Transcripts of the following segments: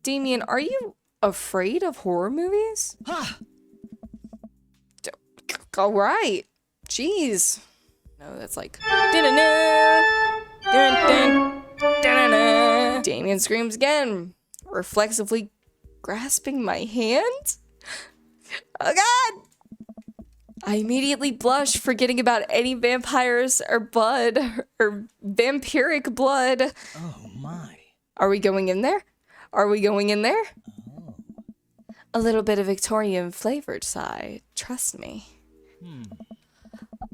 Damien, are you afraid of horror movies? All right. Jeez. No, that's like... Damien screams again, reflexively grasping my hand. Oh god! I immediately blush, forgetting about any vampires or blood, or vampiric blood. Oh my. Are we going in there? Are we going in there? Oh. A little bit of Victorian flavored side, trust me.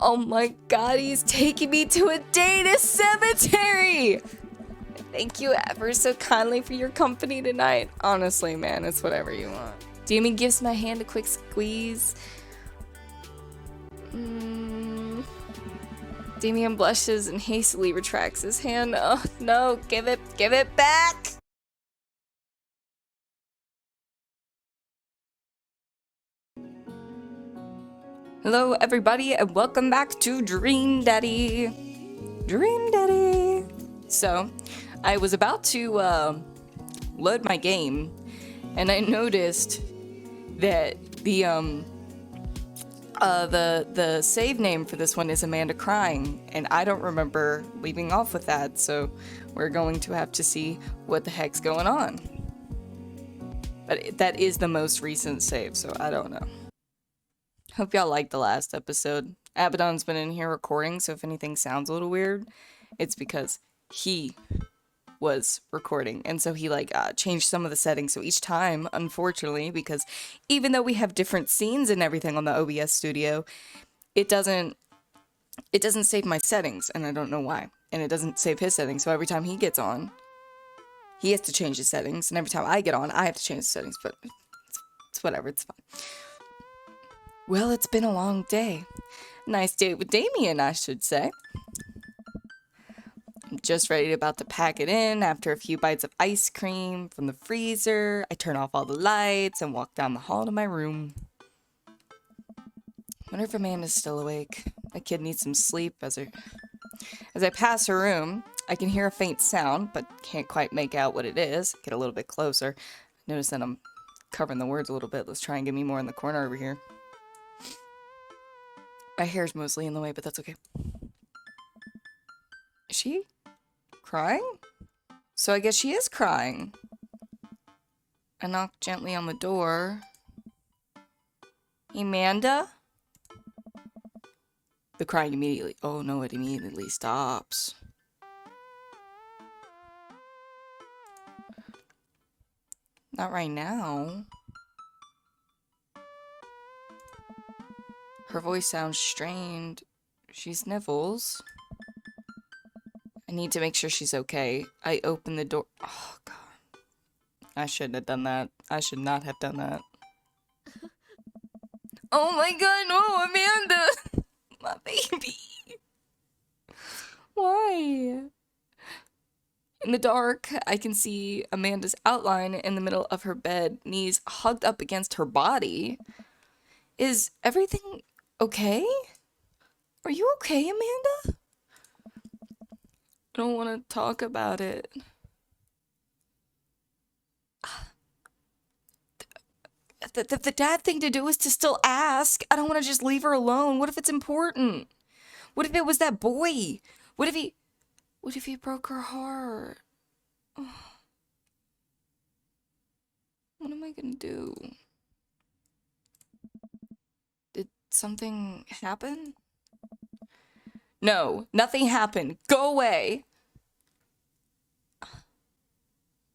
Oh my god, he's taking me to a data cemetery! Thank you ever so kindly for your company tonight. Honestly, man, it's whatever you want. Damien gives my hand a quick squeeze. Damien blushes and hastily retracts his hand. Oh no, give it back! Hello everybody and welcome back to Dream Daddy. Dream Daddy. So, I was about to load my game and I noticed that the save name for this one is Amanda Crying, and I don't remember leaving off with that, so we're going to have to see what the heck's going on. But that is the most recent save, so I don't know. Hope y'all liked the last episode. Abaddon's been in here recording, so if anything sounds a little weird, it's because he was recording, and so he changed some of the settings. So each time, unfortunately, because even though we have different scenes and everything on the OBS studio, it doesn't save my settings, and I don't know why. And it doesn't save his settings, so every time he gets on, he has to change his settings, and every time I get on, I have to change the settings, but it's whatever, it's fine. Well, it's been a long day. Nice date with Damien, I should say. I'm just about to pack it in after a few bites of ice cream from the freezer. I turn off all the lights and walk down the hall to my room. Wonder if Amanda's still awake. That kid needs some sleep. As I pass her room, I can hear a faint sound, but can't quite make out what it is. Get a little bit closer. Notice that I'm covering the words a little bit. Let's try and get me more in the corner over here. My hair's mostly in the way, but that's okay. Is she crying? So I guess she is crying. I knock gently on the door. Amanda? The crying immediately. Oh no, it immediately stops. Not right now. Her voice sounds strained. She sniffles. I need to make sure she's okay. I open the door. Oh, God. I shouldn't have done that. I should not have done that. Oh my God, no, Amanda! My baby. Why? In the dark, I can see Amanda's outline in the middle of her bed, knees hugged up against her body. Is everything okay? Are you okay, Amanda? I don't want to talk about it. The dad thing to do is to still ask. I don't want to just leave her alone. What if it's important? What if it was that boy? What if he broke her heart? Oh. What am I gonna do? Did something happen? No, nothing happened. Go away.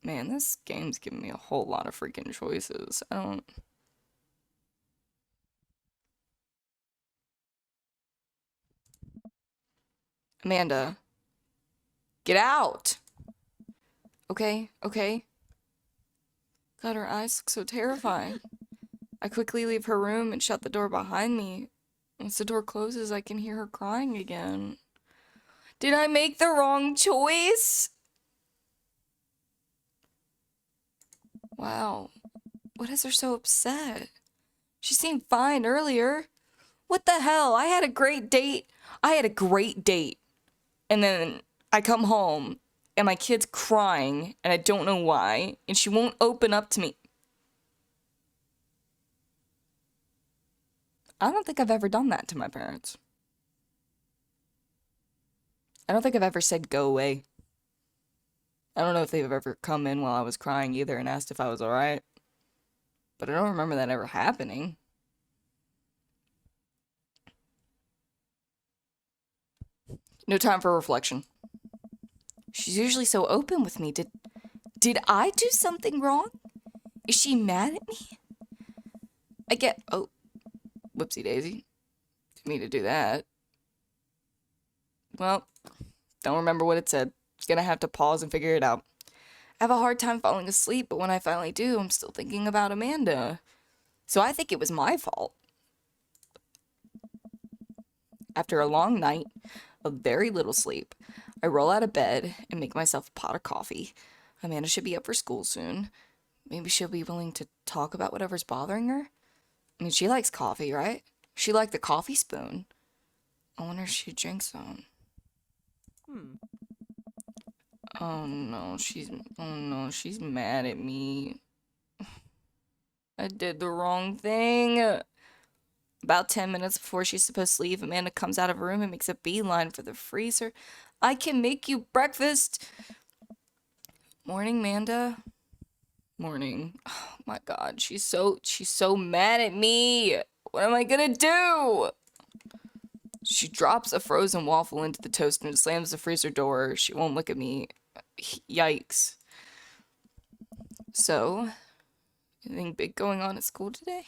Man, this game's giving me a whole lot of freaking choices. I don't... Amanda. Get out! Okay, okay. God, her eyes look so terrifying. I quickly leave her room and shut the door behind me. Once the door closes, I can hear her crying again. Did I make the wrong choice? Wow. What has her so upset? She seemed fine earlier. What the hell? I had a great date. And then I come home and my kid's crying, and I don't know why, and she won't open up to me. I don't think I've ever done that to my parents. I don't think I've ever said go away. I don't know if they've ever come in while I was crying either and asked if I was alright. But I don't remember that ever happening. No time for reflection. She's usually so open with me. Did I do something wrong? Is she mad at me? Oh, whoopsie daisy. Didn't mean to do that. Well, don't remember what it said. Gonna have to pause and figure it out. I have a hard time falling asleep, but when I finally do, I'm still thinking about Amanda. So I think it was my fault. After a long night of very little sleep, I roll out of bed and make myself a pot of coffee. Amanda should be up for school soon. Maybe she'll be willing to talk about whatever's bothering her. I mean, she likes coffee, right? She liked the coffee spoon. I wonder if she drinks some. Oh no, she's mad at me. I did the wrong thing. About 10 minutes before she's supposed to leave, Amanda comes out of her room and makes a beeline for the freezer. I can make you breakfast. Morning, Amanda. Morning. Oh my god, she's so mad at me. What am I gonna do? She drops a frozen waffle into the toaster and slams the freezer door. She won't look at me. Yikes. So, anything big going on at school today?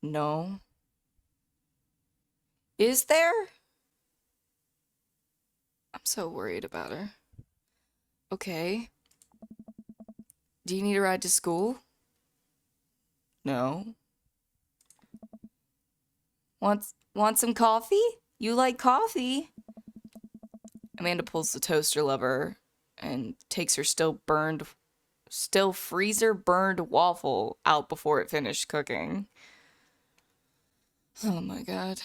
No. Is there? I'm so worried about her. Okay. Do you need a ride to school? No. Want some coffee? You like coffee? Amanda pulls the toaster lever and takes her still freezer burned waffle out before it finished cooking. Oh my god.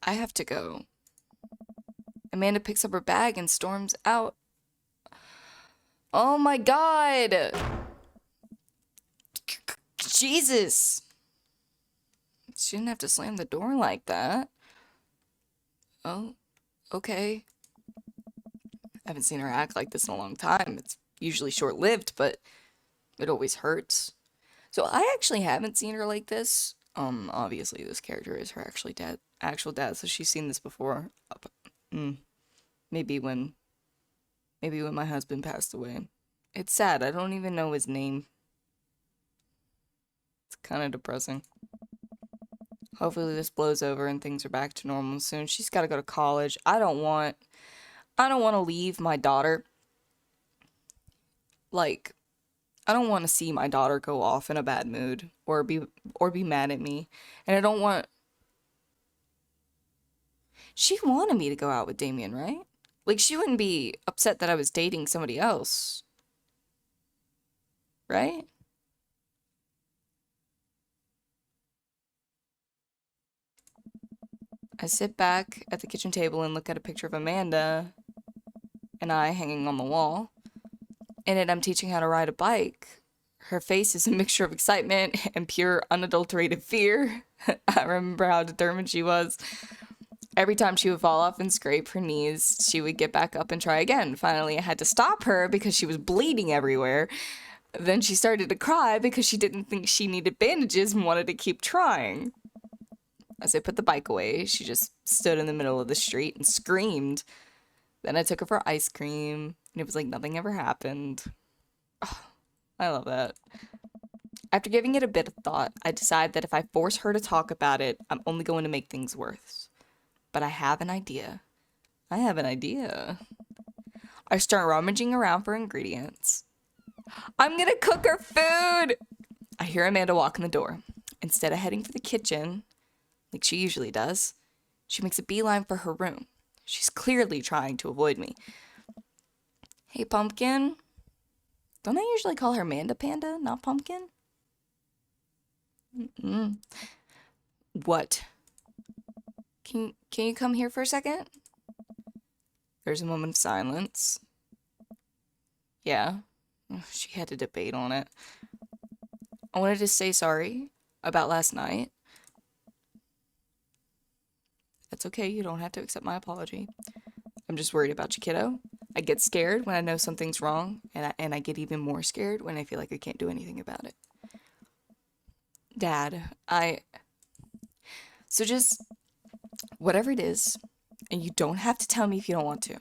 I have to go. Amanda picks up her bag and storms out. Oh my god! Jesus! She didn't have to slam the door like that. Oh, okay. I haven't seen her act like this in a long time. It's usually short-lived, but it always hurts. So I actually haven't seen her like this. Obviously this character is her actual dad, so she's seen this before. Maybe when my husband passed away. It's sad, I don't even know his name. It's kind of depressing. Hopefully this blows over and things are back to normal soon. She's got to go to college. I don't want to leave my daughter. Like, I don't want to see my daughter go off in a bad mood or be mad at me. And I don't want... She wanted me to go out with Damien, right? Like, she wouldn't be upset that I was dating somebody else. Right? I sit back at the kitchen table and look at a picture of Amanda and I hanging on the wall. In it, I'm teaching how to ride a bike. Her face is a mixture of excitement and pure unadulterated fear. I remember how determined she was. Every time she would fall off and scrape her knees, she would get back up and try again. Finally, I had to stop her because she was bleeding everywhere. Then she started to cry because she didn't think she needed bandages and wanted to keep trying. As I put the bike away, she just stood in the middle of the street and screamed. Then I took her for ice cream, and it was like nothing ever happened. Oh, I love that. After giving it a bit of thought, I decide that if I force her to talk about it, I'm only going to make things worse. But I have an idea. I start rummaging around for ingredients. I'm gonna cook her food! I hear Amanda walk in the door. Instead of heading for the kitchen, like she usually does, she makes a beeline for her room. She's clearly trying to avoid me. Hey, Pumpkin. Don't I usually call her Amanda Panda, not Pumpkin? What? Can you come here for a second? There's a moment of silence. Yeah, she had a debate on it. I wanted to say sorry about last night. That's okay, you don't have to accept my apology. I'm just worried about you, kiddo. I get scared when I know something's wrong, and I get even more scared when I feel like I can't do anything about it. Dad, So just, whatever it is, and you don't have to tell me if you don't want to,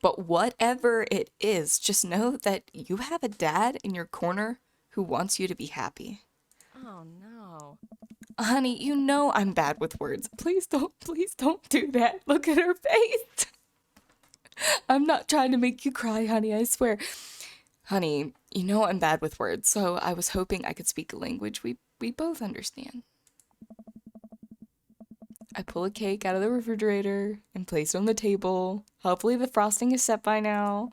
but whatever it is, just know that you have a dad in your corner who wants you to be happy. Oh no. Honey, you know I'm bad with words. Please don't do that. Look at her face. I'm not trying to make you cry, honey, I swear. Honey, you know I'm bad with words, so I was hoping I could speak a language we both understand. I pull a cake out of the refrigerator and place it on the table. Hopefully the frosting is set by now.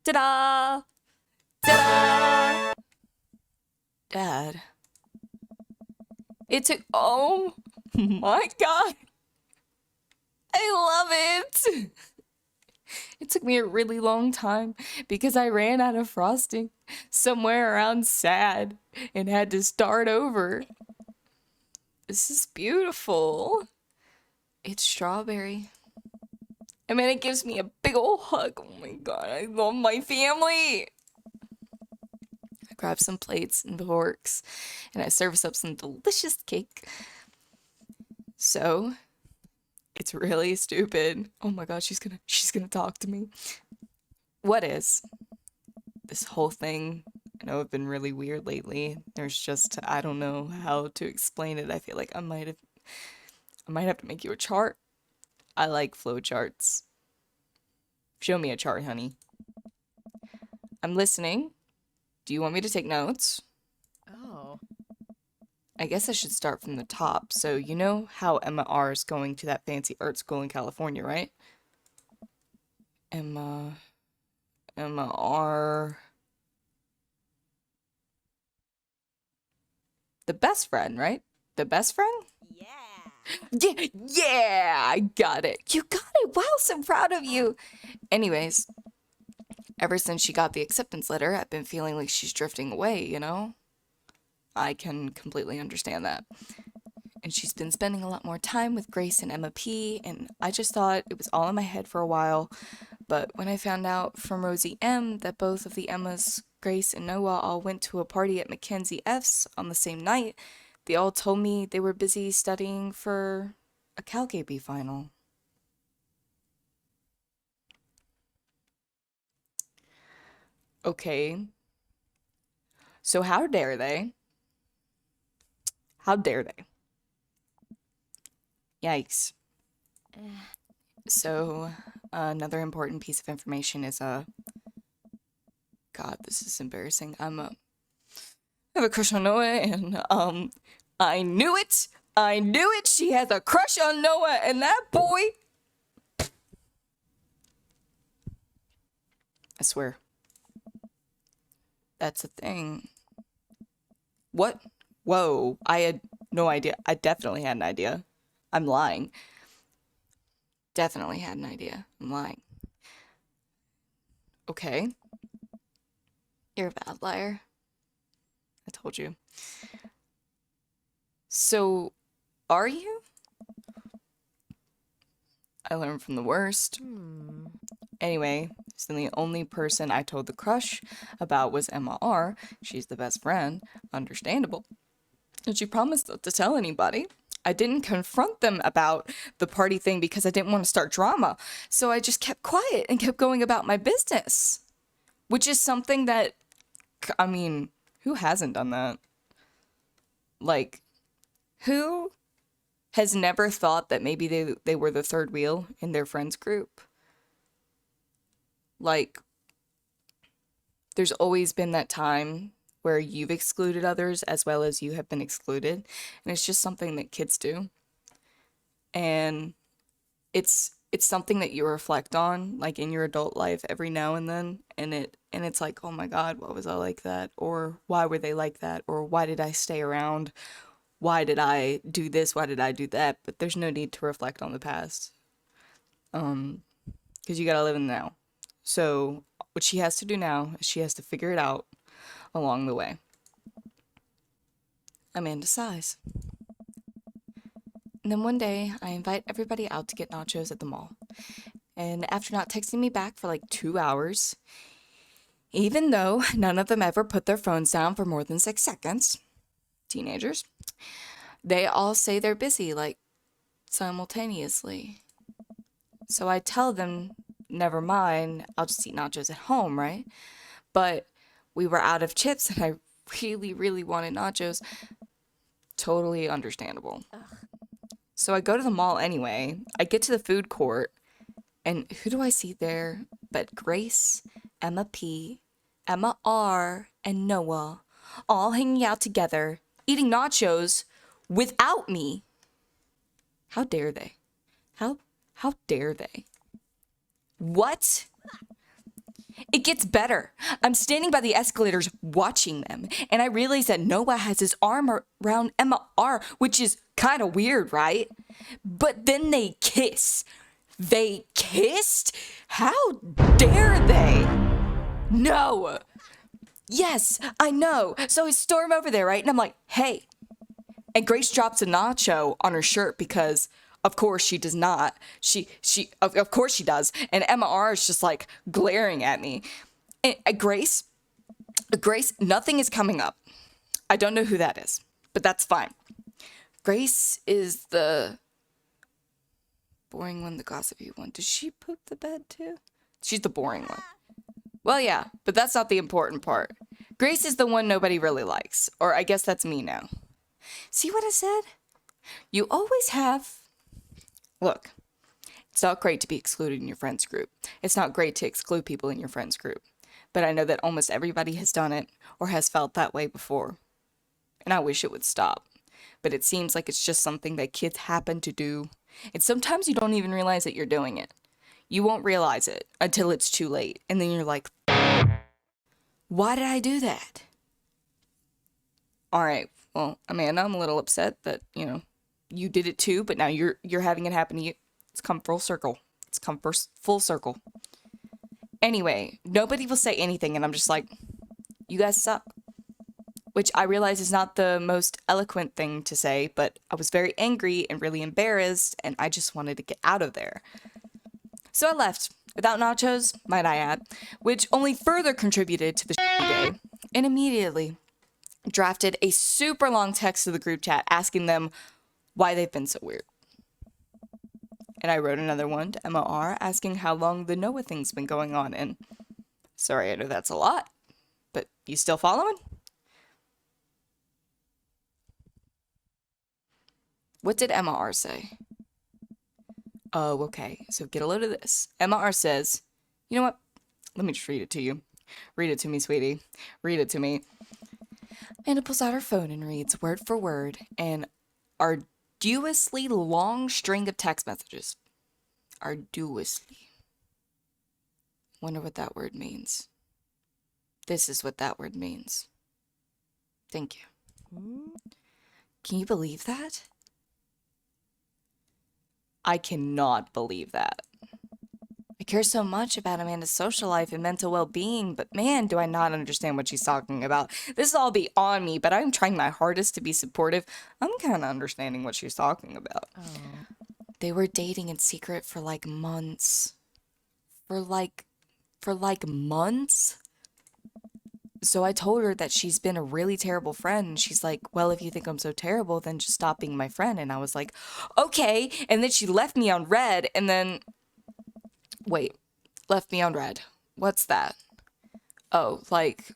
Ta-da! Ta-da! Dad. Oh my god! I love it! It took me a really long time because I ran out of frosting somewhere around sad and had to start over. This is beautiful. It's strawberry. I mean, it gives me a big ol' hug. Oh my god, I love my family. I grab some plates and forks and I service up some delicious cake. So, it's really stupid. Oh my god, she's gonna talk to me. What is? This whole thing, I know I've been really weird lately. I don't know how to explain it. I feel like I might have to make you a chart. I like flow charts. Show me a chart, honey. I'm listening. Do you want me to take notes? Oh. I guess I should start from the top. So, you know how Emma R is going to that fancy art school in California, right? Emma R. The best friend, right? The best friend? Yeah, I got it. You got it. Wow, so proud of you. Anyways, ever since she got the acceptance letter, I've been feeling like she's drifting away, you know? I can completely understand that. And she's been spending a lot more time with Grace and Emma P, and I just thought it was all in my head for a while. But when I found out from Rosie M that both of the Emmas, Grace and Noah, all went to a party at Mackenzie F's on the same night, they all told me they were busy studying for a CalCAP final. Okay. So how dare they? How dare they? Yikes. So, another important piece of information is, God, this is embarrassing. I have a crush on Noah, and, I knew it! I knew it! She has a crush on Noah, and that boy... I swear. That's the thing. What? Whoa, I had no idea. I definitely had an idea. I'm lying. Definitely had an idea. I'm lying. Okay. You're a bad liar. I told you. So, are you? I learned from the worst. Anyway, so the only person I told the crush about was Emma R. She's the best friend. Understandable. And she promised not to tell anybody. I didn't confront them about the party thing because I didn't want to start drama. So I just kept quiet and kept going about my business. Which is something that, I mean, who hasn't done that? Like, who has never thought that maybe they were the third wheel in their friends group? Like, there's always been that time where you've excluded others as well as you have been excluded. And it's just something that kids do. And it's something that you reflect on, like, in your adult life every now and then. And it's like, oh my God, why was I like that? Or why were they like that? Or why did I stay around? Why did I do this? Why did I do that? But there's no need to reflect on the past. because you gotta live in the now. So what she has to do now is she has to figure it out along the way. Amanda sighs. And then one day, I invite everybody out to get nachos at the mall. And after not texting me back for like 2 hours, even though none of them ever put their phones down for more than 6 seconds, teenagers, they all say they're busy, like, simultaneously. So I tell them, never mind, I'll just eat nachos at home, right? But we were out of chips and I really, really wanted nachos. Totally understandable. So I go to the mall anyway. I get to the food court, and who do I see there but Grace, Emma P, Emma R, and Noah, all hanging out together, eating nachos without me. How dare they? How dare they? What? It gets better. I'm standing by the escalators watching them, and I realize that Noah has his arm around Emma R, which is kind of weird, right? But then they kiss. They kissed? How dare they? No. Yes, I know. So I storm over there, right? And I'm like, hey. And Grace drops a nacho on her shirt because, of course, she does not. Of course she does. And Emma R is just like glaring at me. And Grace, nothing is coming up. I don't know who that is, but that's fine. Grace is the boring one, the gossipy one. Does she poop the bed too? She's the boring one. Well, yeah, but that's not the important part. Grace is the one nobody really likes. Or I guess that's me now. See what I said? You always have... Look, it's not great to be excluded in your friends group. It's not great to exclude people in your friends group. But I know that almost everybody has done it or has felt that way before. And I wish it would stop. But it seems like it's just something that kids happen to do. And sometimes you don't even realize that you're doing it. You won't realize it until it's too late. And then you're like, why did I do that? All right, well, Amanda, I'm a little upset that, you did it too, but now you're having it happen to you. It's come full circle. It's come full circle. Anyway, nobody will say anything, and I'm just like, you guys suck. Which I realize is not the most eloquent thing to say, but I was very angry and really embarrassed, and I just wanted to get out of there. So I left, without nachos, might I add, which only further contributed to the shitty day, and immediately drafted a super long text to the group chat asking them why they've been so weird. And I wrote another one to Emma R asking how long the Noah thing's been going on, and sorry, I know that's a lot, but you still following? What did Emma R say? Oh, okay, so get a load of this. Emma R says, you know what? Let me just read it to you. Read it to me, sweetie. Read it to me. Amanda pulls out her phone and reads word for word an arduously long string of text messages. Arduously. Wonder what that word means. This is what that word means. Thank you. Can you believe that? I cannot believe that. I care so much about Amanda's social life and mental well-being, but man, do I not understand what she's talking about. This is all beyond me, but I'm trying my hardest to be supportive. I'm kind of understanding what she's talking about. Oh. They were dating in secret for like months. For like months? So I told her that she's been a really terrible friend. And she's like, well, if you think I'm so terrible, then just stop being my friend. And I was like, okay. And then she left me on red. And then, wait, left me on red. What's that? Oh, like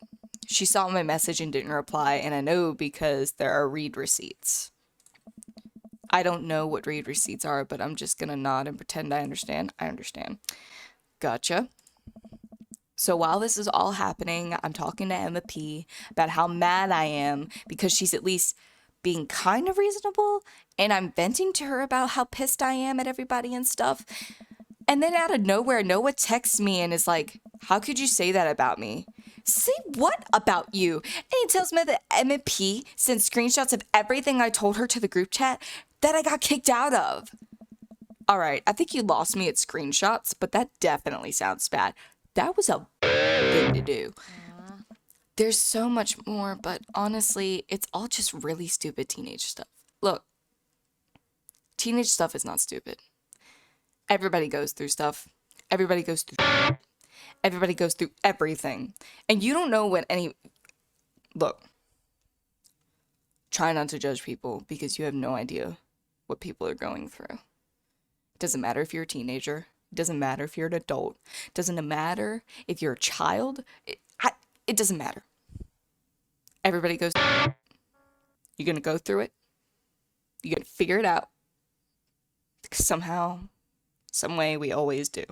she saw my message and didn't reply. And I know because there are read receipts. I don't know what read receipts are, but I'm just going to nod and pretend I understand. I understand. Gotcha. So while this is all happening, I'm talking to Emma P about how mad I am because she's at least being kind of reasonable, and I'm venting to her about how pissed I am at everybody and stuff. And then out of nowhere, Noah texts me and is like, how could you say that about me? Say what about you? And he tells me that Emma P sent screenshots of everything I told her to the group chat that I got kicked out of. Alright, I think you lost me at screenshots, but that definitely sounds bad. That was a thing to do. There's so much more, but honestly, it's all just really stupid teenage stuff. Look, teenage stuff is not stupid. Everybody goes through stuff. Everybody goes through everything. And you don't know what any... Look, try not to judge people because you have no idea what people are going through. It doesn't matter if you're a teenager. It doesn't matter if you're an adult. It doesn't matter if you're a child. It doesn't matter. Everybody goes... You're gonna go through it. You're gonna figure it out. Somehow, some way, we always do.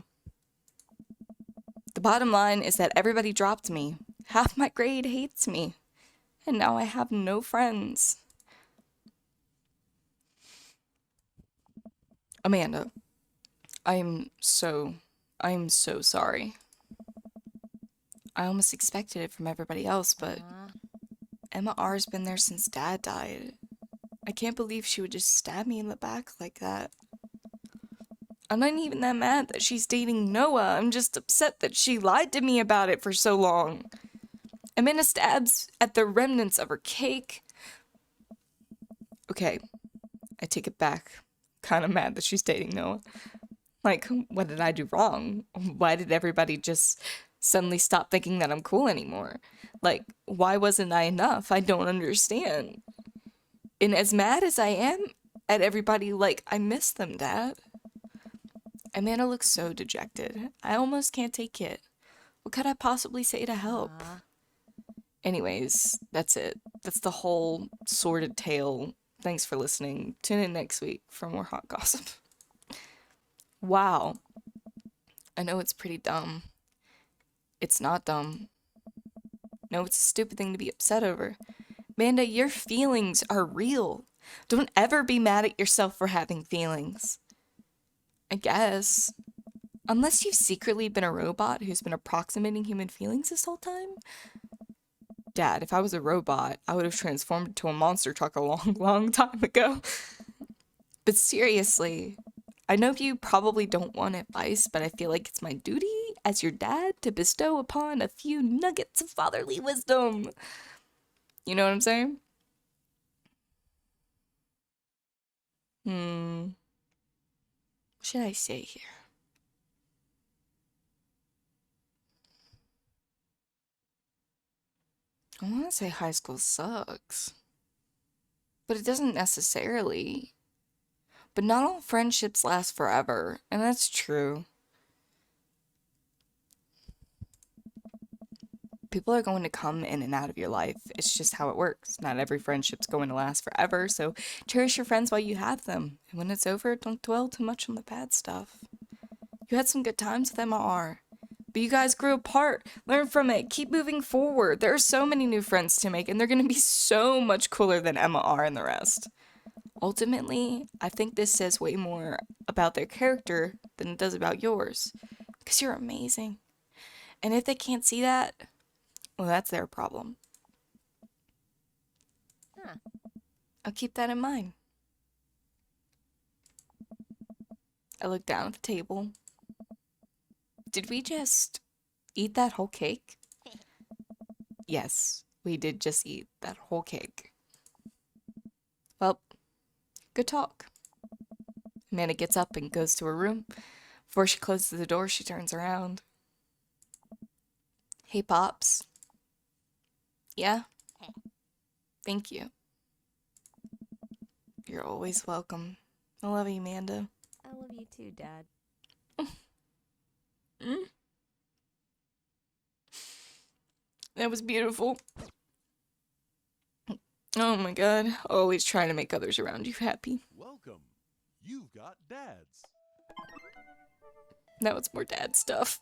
The bottom line is that everybody dropped me. Half my grade hates me. And now I have no friends. Amanda, I am so sorry. I almost expected it from everybody else, but Emma R's been there since Dad died. I can't believe she would just stab me in the back like that. I'm not even that mad that she's dating Noah. I'm just upset that she lied to me about it for so long. Amanda stabs at the remnants of her cake. Okay, I take it back. Kind of mad that she's dating Noah. Like, what did I do wrong? Why did everybody just suddenly stop thinking that I'm cool anymore? Like, why wasn't I enough? I don't understand. And as mad as I am at everybody, like, I miss them, Dad. Amanda looks so dejected. I almost can't take it. What could I possibly say to help? Anyways, that's it. That's the whole sordid tale. Thanks for listening. Tune in next week for more hot gossip. Wow. I know it's pretty dumb. It's not dumb. No, it's a stupid thing to be upset over. Amanda, your feelings are real. Don't ever be mad at yourself for having feelings. I guess. Unless you've secretly been a robot who's been approximating human feelings this whole time. Dad, if I was a robot, I would have transformed into a monster truck a long time ago. But seriously, I know you probably don't want advice, but I feel like it's my duty as your dad to bestow upon a few nuggets of fatherly wisdom. You know what I'm saying? What should I say here? I want to say high school sucks. But it doesn't necessarily. But not all friendships last forever, and that's true. People are going to come in and out of your life. It's just how it works. Not every friendship's going to last forever, so cherish your friends while you have them. And when it's over, don't dwell too much on the bad stuff. You had some good times with MR, but you guys grew apart. Learn from it. Keep moving forward. There are so many new friends to make, and they're going to be so much cooler than Emma R and the rest. Ultimately, I think this says way more about their character than it does about yours. Because you're amazing. And if they can't see that, well, that's their problem. I'll keep that in mind. I look down at the table. Did we just eat that whole cake? Yes, we did just eat that whole cake. Well, good talk. Amanda gets up and goes to her room. Before she closes the door, she turns around. Hey, Pops. Yeah? Thank you. You're always welcome. I love you, Amanda. I love you too, Dad. That was beautiful. Oh my god. Always trying to make others around you happy. Welcome. You've got dads. Now it's more dad stuff.